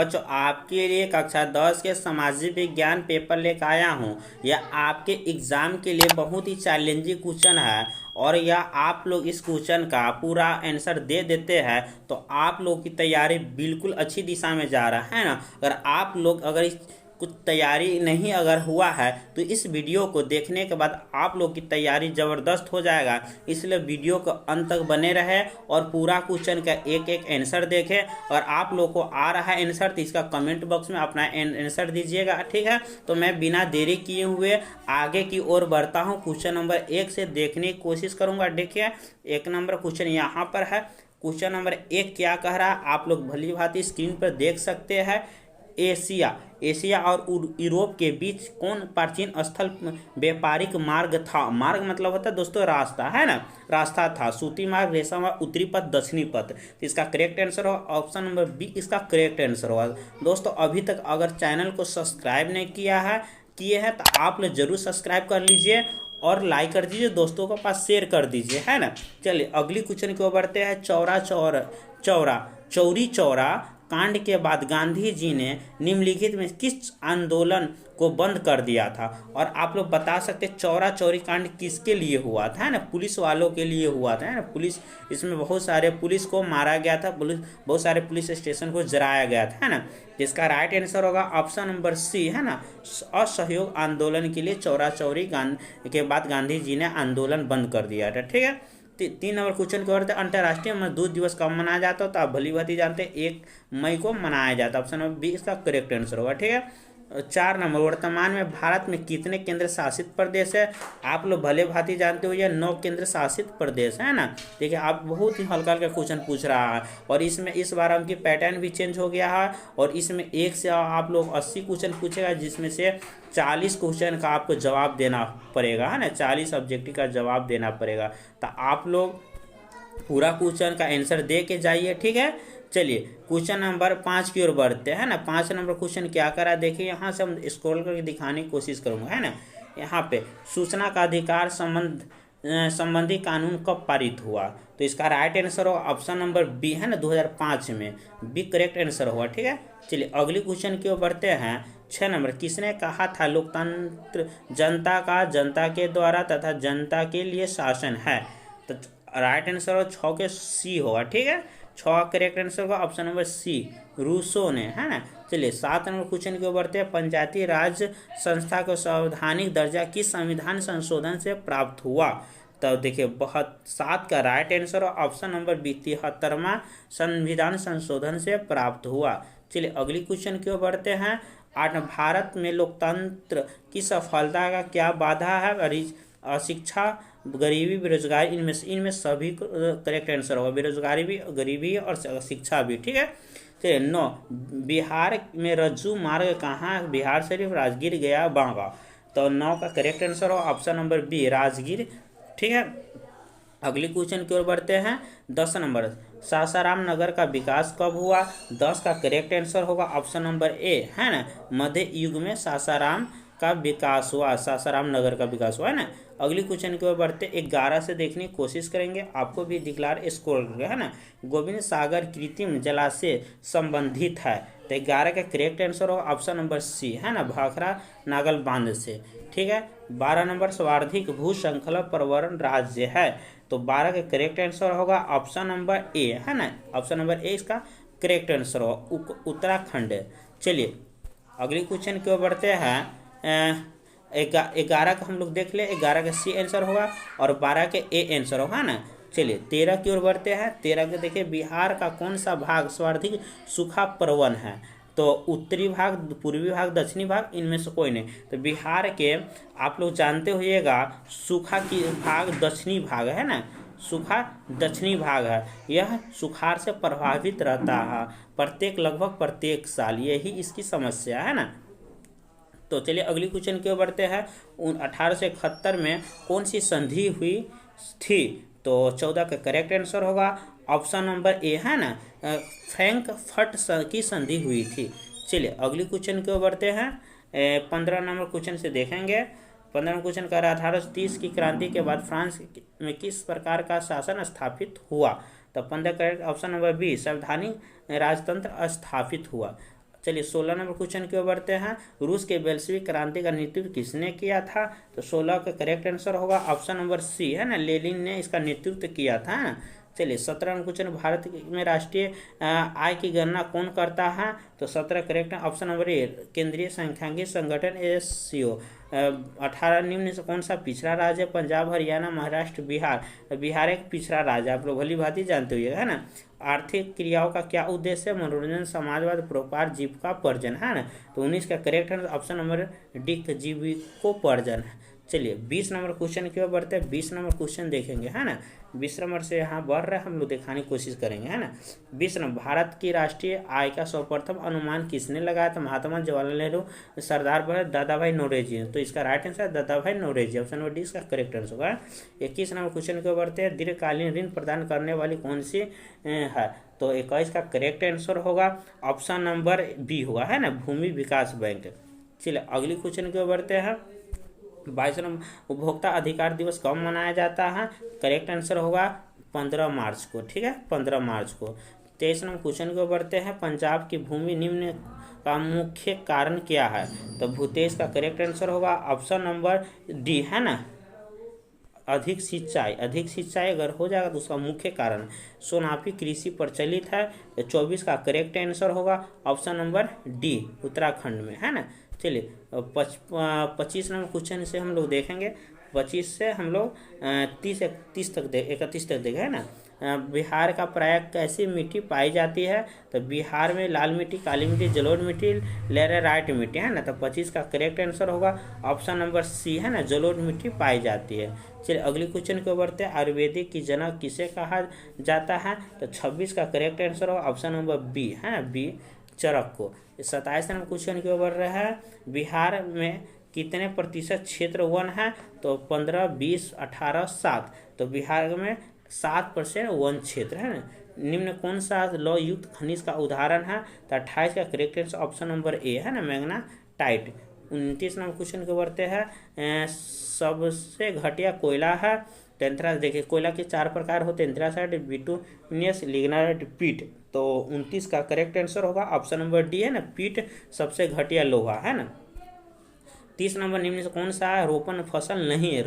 बच्चों आपके लिए कक्षा 10 के सामाजिक विज्ञान पेपर लेकर आया हूँ। यह आपके एग्जाम के लिए बहुत ही चैलेंजिंग क्वेश्चन है और यह आप लोग इस क्वेश्चन का पूरा आंसर दे देते हैं तो आप लोग की तैयारी बिल्कुल अच्छी दिशा में जा रहा है ना। अगर आप लोग अगर इस कुछ तैयारी नहीं अगर हुआ है तो इस वीडियो को देखने के बाद आप लोग की तैयारी ज़बरदस्त हो जाएगा। इसलिए वीडियो को अंत तक बने रहे और पूरा क्वेश्चन का एक एक आंसर देखें। और आप लोग को आ रहा है आंसर तो इसका कमेंट बॉक्स में अपना आंसर दीजिएगा, ठीक है। तो मैं बिना देरी किए हुए आगे की ओर बढ़ता हूँ। क्वेश्चन नंबर 1 से देखने की कोशिश करूँगा। देखिए 1 नंबर क्वेश्चन यहाँ पर है। क्वेश्चन नंबर 1 क्या कह रहा है आप लोग भली भांति स्क्रीन पर देख सकते हैं। एशिया और यूरोप के बीच कौन प्राचीन स्थल व्यापारिक मार्ग था। मार्ग मतलब होता है दोस्तों रास्ता, है ना। रास्ता था सूती मार्ग, रेशम मार्ग, उत्तरी पथ, दक्षिणी पथ। तो इसका करेक्ट आंसर होगा ऑप्शन नंबर बी, इसका करेक्ट आंसर होगा। दोस्तों अभी तक अगर चैनल को सब्सक्राइब नहीं किए हैं तो आप लोग जरूर सब्सक्राइब कर लीजिए और लाइक कर दीजिए, दोस्तों के पास शेयर कर दीजिए, है ना। चलिए अगली क्वेश्चन की ओर बढ़ते हैं। चौरी चौरा कांड के बाद गांधी जी ने निम्नलिखित में किस आंदोलन को बंद कर दिया था। और आप लोग बता सकते चौरा चौरी कांड किसके लिए हुआ था, है ना। पुलिस वालों के लिए हुआ था, है ना। पुलिस इसमें बहुत सारे पुलिस को मारा गया था, बहुत सारे पुलिस स्टेशन को जलाया गया था, है ना। जिसका राइट आंसर होगा ऑप्शन नंबर सी, है ना। असहयोग आंदोलन के लिए चौरा चौरी के बाद गांधी जी ने आंदोलन बंद कर दिया था, ठीक है। 3 नंबर क्वेश्चन की ओर अंतर्राष्ट्रीय मजदूर दिवस कब मनाया जाता है तो आप भली भांति जानते हैं 1 मई को मनाया जाता है। ऑप्शन नंबर बी इसका करेक्ट आंसर होगा, ठीक है। 4 नंबर वर्तमान में भारत में कितने केंद्र शासित प्रदेश है। आप लोग भले भांति जानते हो ये 9 केंद्र शासित प्रदेश है ना। देखिए आप बहुत ही हल्का हल्का क्वेश्चन पूछ रहा है और इसमें इस बार उनकी पैटर्न भी चेंज हो गया है और इसमें 1 से आप लोग 80 क्वेश्चन पूछेगा, जिसमें से 40 क्वेश्चन का आपको जवाब देना पड़ेगा, है ना। 40 ऑब्जेक्टिव का जवाब देना पड़ेगा। तो आप लोग पूरा क्वेश्चन का आंसर दे के जाइए, ठीक है। चलिए क्वेश्चन नंबर 5 की ओर बढ़ते हैं ना। 5 नंबर क्वेश्चन क्या करा देखिए, यहाँ से हम स्क्रॉल करके दिखाने की कोशिश करूँगा, है ना। यहाँ पे सूचना का अधिकार संबंधी कानून कब पारित हुआ तो इसका राइट आंसर होगा ऑप्शन नंबर बी, है ना। 2005 में बी करेक्ट आंसर होगा, ठीक है। चलिए अगली क्वेश्चन की ओर बढ़ते हैं। 6 नंबर किसने कहा था लोकतंत्र जनता का, जनता के द्वारा तथा जनता के लिए शासन है। तो राइट आंसर हो 6 के सी होगा, ठीक है। 6 करेक्ट आंसर होगा ऑप्शन नंबर सी, रूसो ने, है ना। चलिए 7 नंबर क्वेश्चन के बढ़ते हैं। पंचायती राज संस्था को संवैधानिक दर्जा किस संविधान संशोधन से प्राप्त हुआ। तो देखिए 7 का right answer option number B, 73वां संविधान संशोधन से प्राप्त हुआ। चलिए अगली क्वेश्चन की ओर बढ़ते हैं। 8 भारत में लोकतंत्र की सफलता का क्या बाधा है। अशिक्षा, गरीबी, बेरोजगारी, इनमें सभी करेक्ट आंसर होगा। बेरोजगारी भी, गरीबी और शिक्षा भी, ठीक है। चलिए 9 बिहार में रज्जू मार्ग कहाँ है। बिहार शरीफ, राजगीर, गया, बांका। तो 9 का करेक्ट आंसर होगा ऑप्शन नंबर बी, राजगीर, ठीक है। अगली क्वेश्चन की ओर बढ़ते हैं। 10 नंबर सासाराम नगर का विकास कब हुआ। 10 का करेक्ट आंसर होगा ऑप्शन नंबर ए, है ना। मध्य युग में सासाराम का विकास हुआ, सासाराम नगर का विकास हुआ, है ना। अगली क्वेश्चन की ओर बढ़ते 11 से देखने की कोशिश करेंगे, आपको भी दिखला स्क्रॉल करके, है ना। गोविंद सागर कृत्रिम जलाशय संबंधित है। तो 11 का करेक्ट आंसर होगा ऑप्शन नंबर सी, है ना, भाखड़ा नागल बांध से, ठीक है। 12 नंबर सर्वाधिक भू श्रृंखला पर्यावरण राज्य है। तो 12 का करेक्ट आंसर होगा ऑप्शन नंबर ए, है ना। ऑप्शन नंबर ए इसका करेक्ट आंसर होगा उत्तराखंड। चलिए अगली क्वेश्चन की ओर बढ़ते हैं। 11 का हम लोग देख ले, 11 का सी आंसर होगा और 12 के ए आंसर होगा ना। चलिए 13 की ओर बढ़ते हैं। 13 के देखिए बिहार का कौन सा भाग सर्वाधिक सूखा प्रवण है। तो उत्तरी भाग, पूर्वी भाग, दक्षिणी भाग, इनमें से कोई नहीं। तो बिहार के आप लोग जानते होइएगा सूखा की भाग दक्षिणी भाग है ना, सूखा दक्षिणी भाग है। यह सुखाड़ से प्रभावित रहता है लगभग प्रत्येक साल, यही इसकी समस्या है ना। तो चलिए अगली क्वेश्चन की ओर बढ़ते हैं। 1871 में कौन सी संधि हुई थी। तो 14 का करेक्ट आंसर होगा ऑप्शन नंबर ए, है ना, फ्रैंकफर्ट की संधि हुई थी। चलिए अगली क्वेश्चन की ओर बढ़ते हैं। 15 नंबर क्वेश्चन से देखेंगे। 15 नंबर क्वेश्चन कर 1830 की क्रांति के बाद फ्रांस में किस प्रकार का शासन स्थापित हुआ। तो 15 करेक्ट ऑप्शन नंबर बी, संवैधानिक राजतंत्र स्थापित हुआ। चलिए 16 नंबर क्वेश्चन की ओर बढ़ते हैं। रूस के बेल्शेविक क्रांति का नेतृत्व किसने किया था? तो 16 का करेक्ट आंसर होगा ऑप्शन नंबर सी, है ना, लेनिन ने इसका नेतृत्व किया था, है ना। चलिए 17 नंबर क्वेश्चन, भारत में राष्ट्रीय आय की गणना कौन करता है? तो 17 करेक्ट है ऑप्शन नंबर ए, केंद्रीय सांख्यिकी संगठन एससीओ। 18 निम्न से कौन सा पिछड़ा राज्य है? पंजाब, हरियाणा, महाराष्ट्र, बिहार। तो बिहार एक पिछड़ा राज्य, आप लोग भली भांति जानते हुए, है ना। आर्थिक क्रियाओं का क्या उद्देश्य है? मनोरंजन, समाजवाद, परोपकार, जीविकोपार्जन, है ना। तो 19 का करेक्ट है ऑप्शन नंबर डी, जीविकोपार्जन। चलिए 20 नंबर क्वेश्चन की ओर बढ़ते हैं। 20 नंबर क्वेश्चन देखेंगे, है ना। 20 नंबर से यहाँ बढ़ रहा है, हम लोग दिखाने की कोशिश करेंगे, है ना। 20 नंबर, भारत की राष्ट्रीय आय का सर्वप्रथम अनुमान किसने लगाया था? महात्मा जवाहरलाल नेहरू, सरदार वल्लभ, दादा भाई नौरोजी। तो इसका राइट आंसर है दादा भाई नौरोजी, ऑप्शन नंबर डी इसका करेक्ट आंसर होगा। 21 नंबर क्वेश्चन की ओर बढ़ते हैं। दीर्घकालीन ऋण प्रदान करने वाली कौन सी है? तो 21 का करेक्ट आंसर होगा ऑप्शन नंबर बी होगा, है ना, भूमि विकास बैंक। चलिए अगली क्वेश्चन की ओर बढ़ते हैं। 22 नंबर, उपभोक्ता अधिकार दिवस कब मनाया जाता है? करेक्ट आंसर होगा 15 मार्च को, ठीक है, 15 मार्च को। 23 नंबर क्वेश्चन को बढ़ते हैं। पंजाब की भूमि निम्न का मुख्य कारण क्या है? तो भूतेश का करेक्ट आंसर होगा ऑप्शन नंबर डी, है ना, अधिक सिंचाई। अधिक सिंचाई अगर हो जाएगा तो उसका मुख्य कारण सोनाफी कृषि प्रचलित है। तो 24 का करेक्ट आंसर होगा ऑप्शन नंबर डी, उत्तराखंड में, है ना। चलिए 25 नंबर क्वेश्चन से हम लोग देखेंगे। 25 से हम लोग 31 तक देखें, है ना। बिहार का प्राय कैसी मिट्टी पाई जाती है? तो बिहार में लाल मिट्टी, काली मिट्टी, जलोढ़ मिट्टी, लैटेराइट मिट्टी, है ना। तो 25 का करेक्ट आंसर होगा ऑप्शन नंबर सी, है ना, जलोढ़ मिट्टी पाई जाती है। चलिए अगली क्वेश्चन को बढ़ते हैं। आयुर्वेदिक की जनक किसे कहा जाता है? तो 26 का करेक्ट आंसर होगा ऑप्शन नंबर बी, है ना, बी, चरक को। 27 नंबर क्वेश्चन की ओर बढ़ रहा है। बिहार में कितने प्रतिशत क्षेत्र वन है? तो 15, 20, 18, 7। तो बिहार में 7% वन क्षेत्र है ना। निम्न कौन सा लौह युक्त खनिज का उदाहरण है? तो 28 का करेक्ट आंसर ऑप्शन नंबर ए, है ना, मैग्नेटाइट। 29 नंबर क्वेश्चन को बढ़ते हैं। सबसे घटिया कोयला है? तो एंथ्रास। देखिए कोयला के 4 प्रकार होते हैं, एंथ्रासाइट, बिटुमिनस, लिग्नाइट, पीट। तो 29 का करेक्ट आंसर होगा ऑप्शन नंबर डी, है ना, पीट सबसे घटिया लोहा, है ना। 30 नंबर, निम्न से कौन सा रोपण फसल नहीं है?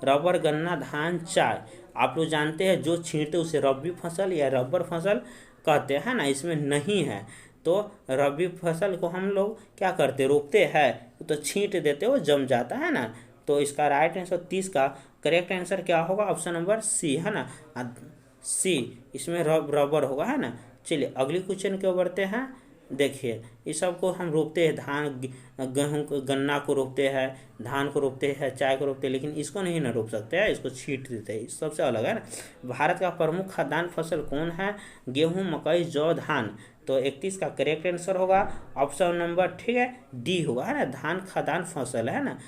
रबर, गन्ना, धान, चाय। आप लोग जानते हैं जो छींटते उसे रबी फसल या रबर फसल कहते हैं ना, इसमें नहीं है। तो रबी फसल को हम लोग क्या करते, रोपते हैं तो छींट देते, वो जम जाता है ना। तो इसका राइट आंसर 30 का करेक्ट आंसर क्या होगा? ऑप्शन नंबर सी, है ना, सी, इसमें रबर होगा, है ना। चलिए अगली क्वेश्चन के बढ़ते हैं। देखिए इस सब को हम रोपते हैं, धान, गेहूँ, गन्ना को रोपते हैं, धान को रोपते हैं, चाय को रोपते हैं, लेकिन इसको नहीं ना रोप सकते हैं, इसको छींट देते हैं, इस सबसे अलग है ना। भारत का प्रमुख खाद्यान्न फसल कौन है? गेहूँ, मकई, जौ, धान। तो 31 का करेक्ट आंसर होगा ऑप्शन नंबर, ठीक है, डी होगा, है ना, धान खाद्यान्न फसल है ना,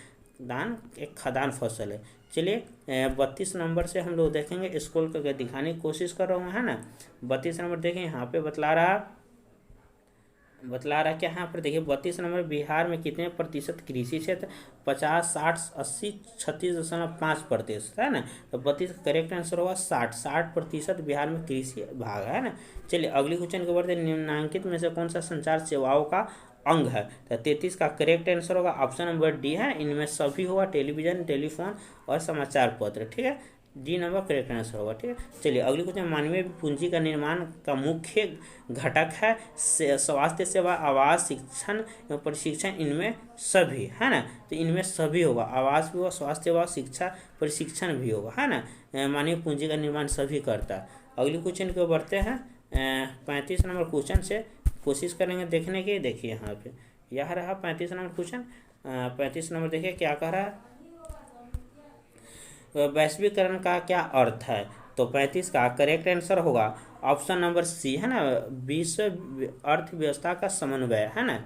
धान एक खाद्यान्न फसल है। चलिए 32 नंबर से हम लोग देखेंगे, स्क्रॉल करके दिखाने की कोशिश कर रहा हूँ, है ना। 32 नंबर देखें, यहाँ पे बतला रहा क्या है यहाँ पर? देखिए 32 नंबर, बिहार में कितने प्रतिशत कृषि क्षेत्र? 50, 60, 80, 36.5% है ना। तो 32 का करेक्ट आंसर होगा 60% बिहार में कृषि भाग है ना। चलिए अगली क्वेश्चन के बढ़ते, निम्नलिखित में से कौन सा संचार सेवाओं का अंग है? तो 33 का करेक्ट आंसर होगा ऑप्शन नंबर डी, है, इनमें सभी होगा, टेलीविजन, टेलीफोन और समाचार पत्र, ठीक है, डी नंबर करेक्ट आंसर होगा, ठीक है। चलिए अगली क्वेश्चन, मानवीय पूंजी का निर्माण का मुख्य घटक है स्वास्थ्य सेवा, आवास, शिक्षण एवं प्रशिक्षण, इनमें सभी, है ना। तो इनमें सभी होगा, आवास भी होगा, स्वास्थ्य सेवा, शिक्षा, प्रशिक्षण भी होगा, है ना। मानवीय पूंजी का निर्माण सभी करता है। अगली क्वेश्चन को बढ़ते हैं। 35 नंबर क्वेश्चन से कोशिश करेंगे देखने की। देखिए यहाँ पे यह रहा 35 नंबर क्वेश्चन। 35 नंबर देखिए क्या कह रहा है, वैश्वीकरण का क्या अर्थ है? तो 35 का करेक्ट आंसर होगा ऑप्शन नंबर सी, है ना, विश्व अर्थव्यवस्था का समन्वय, है ना।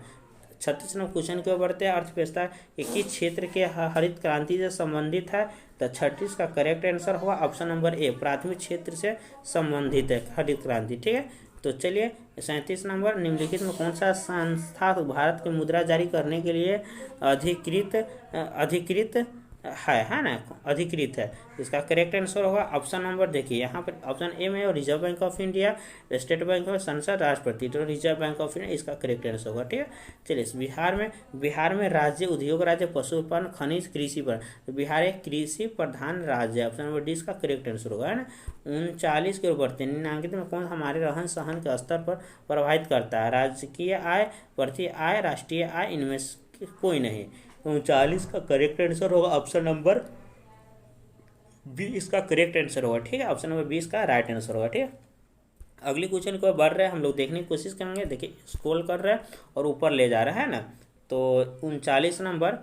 36 नंबर क्वेश्चन के बढ़ते हैं। अर्थव्यवस्था एक ही क्षेत्र के हरित क्रांति से संबंधित है। तो 36 का करेक्ट आंसर होगा ऑप्शन नंबर ए, प्राथमिक क्षेत्र से संबंधित है हरित क्रांति, ठीक है। तो चलिए 37 नंबर, निम्नलिखित में कौन सा संस्था भारत की मुद्रा जारी करने के लिए अधिकृत है ना, अधिकृत है। इसका करेक्ट आंसर होगा ऑप्शन नंबर, देखिए यहाँ पर ऑप्शन ए में reserve bank of India, state bank of संसद, राष्ट्रपति, तो रिजर्व बैंक ऑफ इंडिया इसका करेक्ट आंसर होगा। ठीक है, चलिए बिहार में राज्य उद्योग राज्य, पशुपालन, खनिज, कृषि पर, तो बिहार एक कृषि प्रधान राज्य है। ऑप्शन नंबर डी इसका करेक्ट आंसर होगा, है ना। 39 के ऊपर निम्नलिखित में कौन हमारे रहन सहन के स्तर पर प्रभावित करता है? राजकीय आय, बढ़ती आय, राष्ट्रीय आय, इनमें से कोई नहीं। 39 का करेक्ट आंसर होगा ऑप्शन नंबर बी इसका करेक्ट आंसर होगा। ठीक है, ऑप्शन नंबर 20 का राइट आंसर होगा। ठीक है, अगली क्वेश्चन को बढ़ रहे हैं, हम लोग देखने की कोशिश करेंगे। देखिए स्क्रॉल कर रहे हैं और ऊपर ले जा रहा है ना, तो 39 नंबर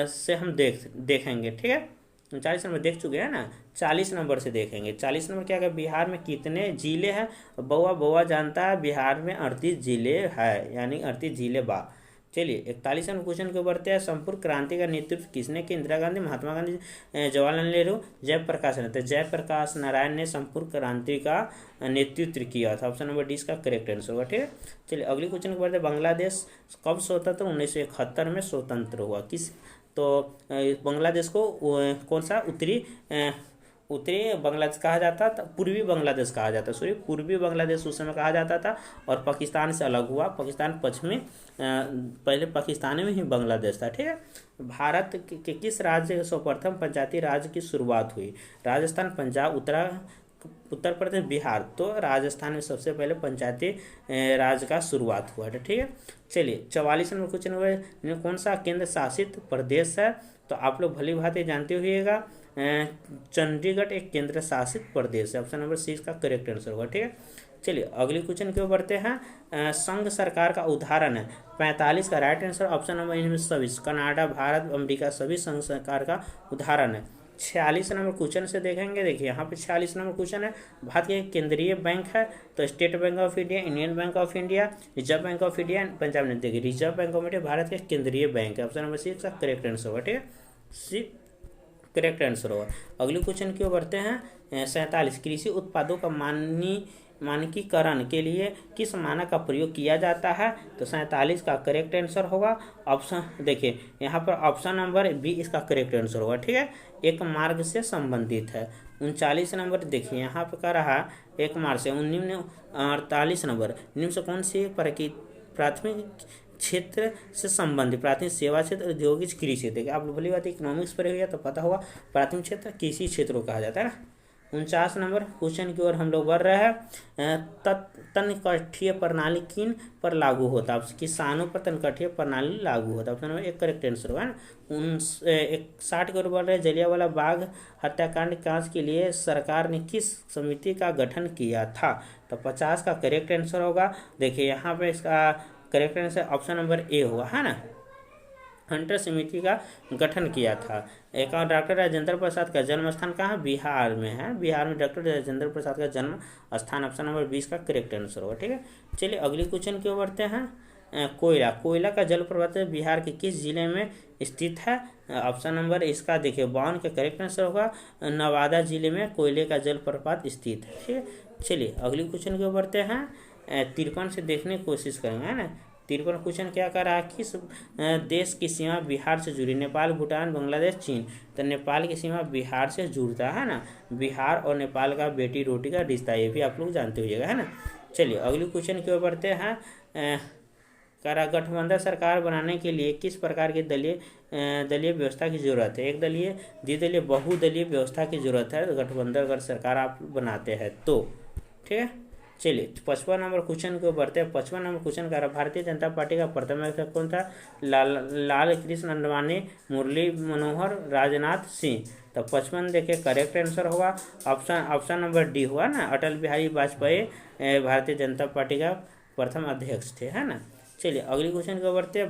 से हम देखेंगे। ठीक है, 39 नंबर देख चुके हैं ना, 40 नंबर से देखेंगे। 40 नंबर क्या है, बिहार में कितने जिले हैं? बउआ जानता है, बिहार में 38 जिले हैं, यानी 38 जिले बा। चलिए 41 नंबर क्वेश्चन को बढ़ते हैं। संपूर्ण क्रांति का नेतृत्व किसने किया? इंदिरा गांधी, महात्मा गांधी, जवाहरलाल नेहरू, जयप्रकाश नारायण। तो जयप्रकाश नारायण ने संपूर्ण क्रांति का नेतृत्व किया था। ऑप्शन नंबर डी इसका करेक्ट आंसर होगा। ठीक है, चलिए अगली क्वेश्चन को बढ़ते हैं। बांग्लादेश कब स्वतंत्र? 1971 में स्वतंत्र हुआ। किस, तो बांग्लादेश को कौन सा उत्तरी बांग्लादेश कहा जाता था, पूर्वी बांग्लादेश कहा जाता, सॉरी पूर्वी बांग्लादेश उस समय कहा जाता था, और पाकिस्तान से अलग हुआ। पाकिस्तान पश्चिमी, पहले पाकिस्तान में ही बांग्लादेश था। ठीक है, भारत के किस राज्य सर्वप्रथम पंचायती राज की शुरुआत हुई? राजस्थान, पंजाब, उत्तर प्रदेश, बिहार। तो राजस्थान में सबसे पहले पंचायती राज का शुरुआत हुआ था। ठीक है, चलिए 44 नंबर क्वेश्चन हुआ, कौन सा केंद्र शासित प्रदेश है? तो आप लोग भली भांति जानते होइएगा, चंडीगढ़ एक केंद्र शासित प्रदेश है। ऑप्शन नंबर सी इसका करेक्ट आंसर होगा। ठीक है, चलिए अगली क्वेश्चन की ओर बढ़ते हैं। संघ सरकार का उदाहरण है। 45 का राइट आंसर ऑप्शन नंबर इनमें सभी, कनाडा, भारत, अमेरिका, सभी संघ सरकार का उदाहरण है। 46 नंबर क्वेश्चन से देखेंगे। देखिए यहाँ पे 46 नंबर क्वेश्चन है, भारत के केंद्रीय बैंक है, तो state bank of India, Indian bank of India, reserve bank of India, Punjab national. देखिए reserve bank of India Bharat के केंद्रीय बैंक है। ऑप्शन नंबर सी इसका करेक्ट आंसर होगा। ठीक है, सी करेक्ट आंसर होगा। अगले क्वेश्चन की ओर बढ़ते हैं। 47 कृषि उत्पादों का मानकीकरण के लिए किस मानक का प्रयोग किया जाता है? तो 47 का करेक्ट आंसर होगा ऑप्शन, देखिए यहाँ पर ऑप्शन नंबर बी इसका करेक्ट आंसर होगा। ठीक है, एक मार्ग से संबंधित है। 39 नंबर देखिए यहाँ पर कह रहा एक मार्ग से। 48 नंबर निम्न से कौन सी प्राथमिक क्षेत्र से संबंधित? प्राथमिक सेवा क्षेत्र, औद्योगिक, कृषि। देखिए आप भली बात इकोनॉमिक्स पर हुआ तो पता होगा, प्राथमिक क्षेत्र कृषि क्षेत्रों कहा जाता है ना। 49 नंबर क्वेश्चन की ओर हम लोग बढ़ रहे हैं। तनकठीय प्रणाली किन पर लागू होता है? किसानों पर तनकठीय प्रणाली लागू होता है। ऑप्शन नंबर एक करेक्ट आंसर होगा ना। 60 की ओर बढ़ रहे हैं। जलियांवाला बाग हत्याकांड जांच के लिए सरकार ने किस समिति का गठन किया था? तो 50 का करेक्ट आंसर होगा। देखिए यहाँ पे इसका करेक्ट आंसर ऑप्शन नंबर ए होगा, है ना। हंटर समिति का गठन किया था। एक और डॉक्टर राजेंद्र प्रसाद का जन्म स्थान कहाँ? बिहार में है। बिहार में डॉक्टर राजेंद्र प्रसाद का जन्म स्थान ऑप्शन नंबर 20 का करेक्ट आंसर होगा। ठीक है, चलिए अगली क्वेश्चन की ओर बढ़ते हैं। कोयला का जलप्रपात बिहार के किस जिले में स्थित है? ऑप्शन नंबर इसका देखिए 52 का करेक्ट आंसर होगा। नवादा जिले में कोयले का जलप्रपात स्थित है। ठीक है, चलिए अगली क्वेश्चन की ओर बढ़ते हैं। 53 से देखने की कोशिश करेंगे, है ना। 53 क्वेश्चन क्या कर रहा है, किस देश की सीमा बिहार से जुड़ी? नेपाल, भूटान, बांग्लादेश, चीन। तो नेपाल की सीमा बिहार से जुड़ता है ना। बिहार और नेपाल का बेटी रोटी का रिश्ता, ये भी आप लोग जानते होइएगा, है ना। चलिए अगली क्वेश्चन की ओर बढ़ते हैं। गठबंधन सरकार बनाने के लिए किस प्रकार की दलीय व्यवस्था की जरूरत है? एक दलीय, द्विदलीय, बहुदलीय व्यवस्था की जरूरत है गठबंधन अगर सरकार आप बनाते हैं तो। ठीक है, चलिए 55 नंबर क्वेश्चन को बढ़ते हैं। 55 नंबर क्वेश्चन का भारतीय जनता पार्टी का प्रथम अध्यक्ष कौन था? लाल कृष्ण आडवाणी, मुरली मनोहर, राजनाथ सिंह। तो 55 देखिए करेक्ट आंसर होगा ऑप्शन नंबर डी हुआ ना। अटल बिहारी वाजपेयी भारतीय जनता पार्टी का प्रथम अध्यक्ष थे, है ना। चलिए अगली क्वेश्चन को बढ़ते हैं।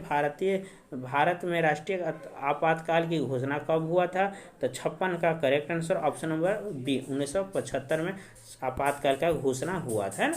भारत में राष्ट्रीय आपातकाल की घोषणा कब हुआ था? तो 56 का correct answer option number B 1975 में आपातकाल का घोषणा हुआ था।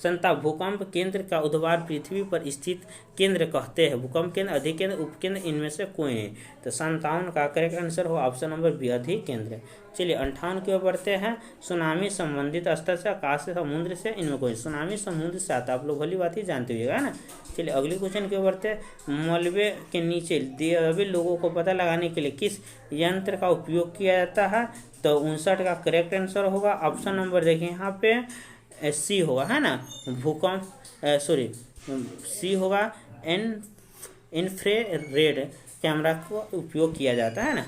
संता भूकंप केंद्र का उद्वार पृथ्वी पर स्थित केंद्र कहते हैं। भूकंप केंद्र, अधिकेंद्र, उपकेंद्र इनमें से कोई नहीं। तो 57 का करेक्ट आंसर हो ऑप्शन नंबर बी, अधिकेंद्र। चलिए 58 की ओर बढ़ते हैं। सुनामी संबंधित स्तर से, आकाश से, समुद्र से, इनमें कोई। सुनामी समुद्र से आता है, आप लोग भली बात ही जानते हुए है ना। चलिए अगले क्वेश्चन की ओर बढ़ते हैं। मलबे के नीचे दबे लोगों को पता लगाने के लिए किस यंत्र का उपयोग किया जाता है? तो 59 का करेक्ट आंसर होगा ऑप्शन नंबर देखिए यहाँ पे सी होगा, है ना। भूकंप सी होगा। इंफ्रारेड कैमरा को उपयोग किया जाता है ना,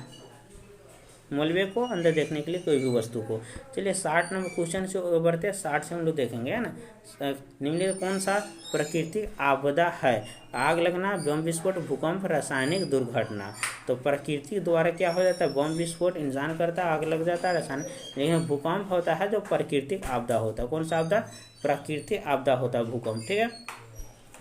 मलबे को अंदर देखने के लिए कोई भी वस्तु को। चलिए 60 नंबर क्वेश्चन से बढ़ते हैं। 60 से हम लोग देखेंगे, है ना। निम्नलिखित कौन सा प्राकृतिक आपदा है? आग लगना, बम विस्फोट, भूकंप, रासायनिक दुर्घटना। तो प्रकृति द्वारा क्या हो जाता है? बम विस्फोट इंसान करता है, आग लग जाता है, रासायनिक। लेकिन भूकंप होता है जो प्राकृतिक आपदा होता है। कौन सा आपदा? प्राकृतिक आपदा होता है भूकंप, ठीक है।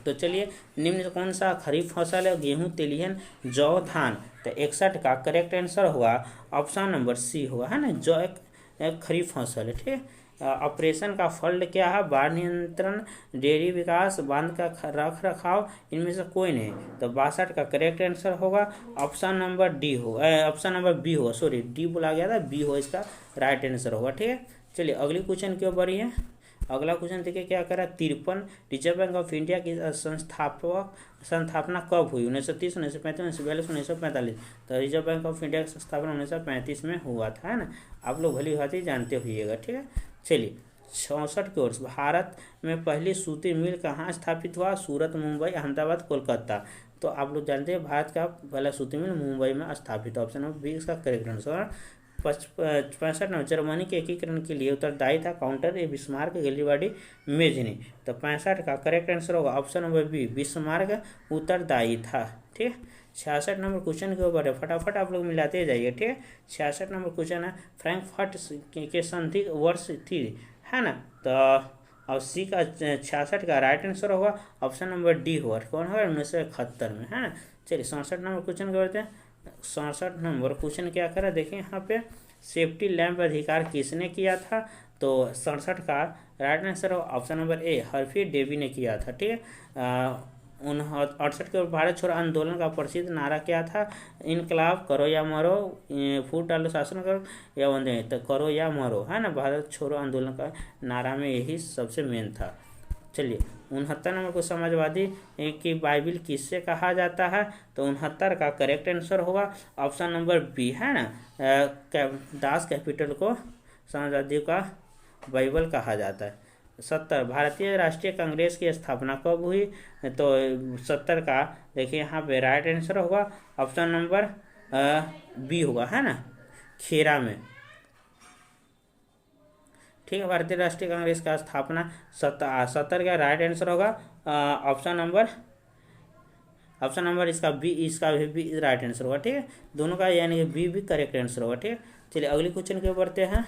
तो चलिए निम्न से कौन सा खरीफ फसल है? गेहूं, तिलहन, जौ, धान। तो 61 का करेक्ट आंसर होगा ऑप्शन नंबर सी होगा, है ना। जौ एक खरीफ फसल है, ठीक है। ऑपरेशन का फल क्या है? बाढ़ नियंत्रण, डेयरी विकास, बांध का रख रखाव, इनमें से कोई नहीं। तो 62 का करेक्ट आंसर होगा ऑप्शन नंबर डी होगा, ऑप्शन नंबर बी होगा, सॉरी डी बोला गया था, बी हो इसका राइट आंसर होगा, ठीक है। चलिए अगली क्वेश्चन क्यों बढ़िए। अगला क्वेश्चन देखिए क्या करा। 53 रिजर्व बैंक ऑफ इंडिया की स्थापना कब हुई? 1930, 1935, 1942, 1945। तो रिजर्व बैंक ऑफ इंडिया की स्थापना 1935 में हुआ था, है ना। आप लोग भली भांति जानते हुइएगा, ठीक है। चलिए 66 की ओर। भारत में पहली सूती मिल कहाँ स्थापित हुआ? सूरत, मुंबई, अहमदाबाद, कोलकाता। तो आप लोग जानते हैं भारत का पहला सूती मिल मुंबई में स्थापित। ऑप्शन नंबर बी इसका करेक्ट आंसर। 65 में जर्मनी के एकीकरण के लिए उत्तरदायी था काउंटर ए बिस्मार्क, गैलीवार्डी, मेजनी। तो 65 का करेक्ट आंसर होगा ऑप्शन नंबर बी, बिस्मार्क उत्तरदायी था, ठीक है। 66 नंबर क्वेश्चन के ऊपर है, फटाफट आप लोग मिलाते जाइए, ठीक है। 66 नंबर क्वेश्चन है फ्रैंकफर्ट के संधि वर्ष थी, है ना। तो और सी का 66 का राइट आंसर होगा ऑप्शन नंबर डी होगा। कौन होगा? 1971 में, है ना। चलिए 67 नंबर क्वेश्चन करते हैं। 67 नंबर क्वेश्चन क्या करा देखिए यहाँ पे। सेफ्टी लैंप अधिकार किसने किया था? तो 67 का right answer option number A, हर्फी डेवी ने किया था, ठीक है। 68 के भारत छोड़ो आंदोलन का प्रसिद्ध नारा क्या था? इनकलाब, करो या मरो, फूट डालो शासन करो या वंदे। तो करो या मरो, है ना। भारत छोड़ो आंदोलन का नारा में यही सबसे मेन था। चलिए 69 नंबर को समाजवादी की बाइबिल किससे कहा जाता है? तो 69 का करेक्ट आंसर होगा ऑप्शन नंबर बी, है ना। दास कैपिटल को समाजवादी का बाइबल कहा जाता है। 70 भारतीय राष्ट्रीय कांग्रेस की स्थापना कब हुई? तो 70 का देखिए यहाँ पे राइट आंसर होगा ऑप्शन नंबर बी होगा, है ना, खेरा में, ठीक है। भारतीय राष्ट्रीय कांग्रेस का स्थापना 70 का राइट आंसर होगा ऑप्शन नंबर इसका भी राइट आंसर होगा, ठीक है। दोनों का यानी कि बी भी करेक्ट आंसर होगा, ठीक है। चलिए अगले क्वेश्चन के बढ़ते हैं।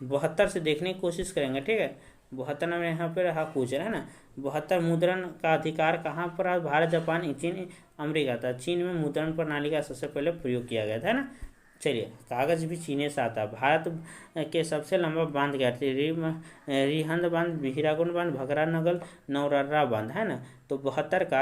72 से देखने की कोशिश करेंगे, ठीक है। 72 नंबर यहाँ पे रहा क्वेश्चन, है ना। 72 मुद्रण का अधिकार कहाँ पर है? भारत, जापान, चीन, अमेरिका था। चीन में मुद्रण प्रणाली का सबसे पहले प्रयोग किया गया था, है ना। चलिए कागज भी चीने से आता है। भारत के सबसे लंबा बांध क्या थे? रिहंद बांध, हीराकुंड बांध, भगरा नगर, नौरर्रा बांध, है ना। तो 72 का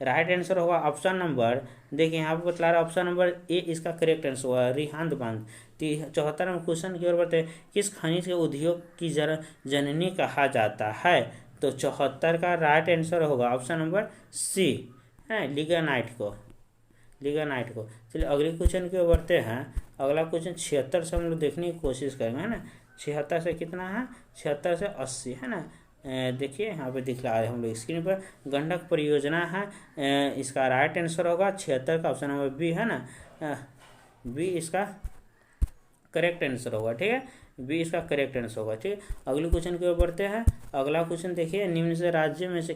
राइट आंसर होगा ऑप्शन नंबर, देखिए यहाँ पर बतला रहा ऑप्शन नंबर ए इसका करेक्ट आंसर होगा, रिहांद बांध। 74 नंबर क्वेश्चन की ओर बढ़ते हैं। किस खनिज के उद्योग की जननी कहा जाता है? तो 74 का राइट आंसर होगा ऑप्शन नंबर सी, है, लिग्नाइट को। चलिए अगले क्वेश्चन की ओर बढ़ते हैं। अगला क्वेश्चन 76 से हम लोग देखने की कोशिश करेंगे, है ना। 76 से कितना है? 76 से 80, है ना। देखिए यहाँ पे दिख रहा है हम लोग स्क्रीन पर, गंडक परियोजना है, इसका राइट आंसर होगा 76 का ऑप्शन नंबर बी, है ना। बी इसका करेक्ट आंसर होगा, ठीक है। बी इसका करेक्ट आंसर होगा, ठीक है। अगले क्वेश्चन की ओर बढ़ते हैं। अगला क्वेश्चन देखिए, निम्न से राज्य में से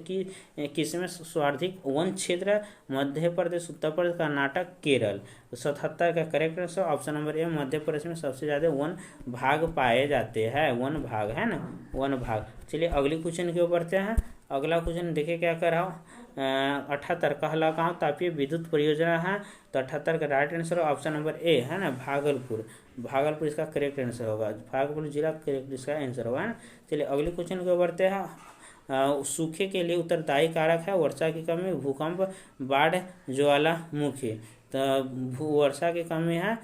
किसमें सर्वाधिक वन क्षेत्र है? मध्य प्रदेश, उत्तर प्रदेश, कर्नाटक, केरल। 77 का correct answer option number A, Madhya Pradesh में सबसे ज़्यादा वन भाग पाए जाते हैं, वन भाग, है ना, वन भाग। चलिए अगले क्वेश्चन की ओर बढ़ते हैं। अगला क्वेश्चन देखिए क्या कर रहा हूँ। 78 कहला गाँव तापीय विद्युत परियोजना है, तो 78 का राइट आंसर ऑप्शन नंबर ए है ना, भागलपुर। भागलपुर इसका करेक्ट आंसर होगा, भागलपुर जिला करेक्ट इसका आंसर होगा, है ना। चलिए अगले क्वेश्चन को बढ़ते हैं। सूखे के लिए उत्तरदायी कारक है वर्षा की कमी, भूकंप, बाढ़, ज्वालामुखी। तो वर्षा की कमी है,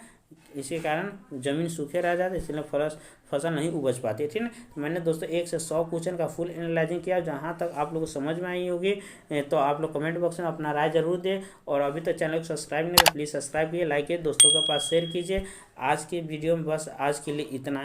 इसी कारण जमीन सूखे रह जाती है, इसलिए फसल नहीं उपज पाती, ठीक है। तो मैंने दोस्तों 1 से 100 क्वेश्चन का फुल एनालाइजिंग किया। जहाँ तक आप लोगों को समझ में आई होगी तो आप लोग कमेंट बॉक्स में अपना राय जरूर दें, और अभी तक चैनल को सब्सक्राइब नहीं तो प्लीज़ सब्सक्राइब कीजिए, लाइक कीजिए, दोस्तों के पास शेयर कीजिए। आज की वीडियो में बस आज के लिए इतना।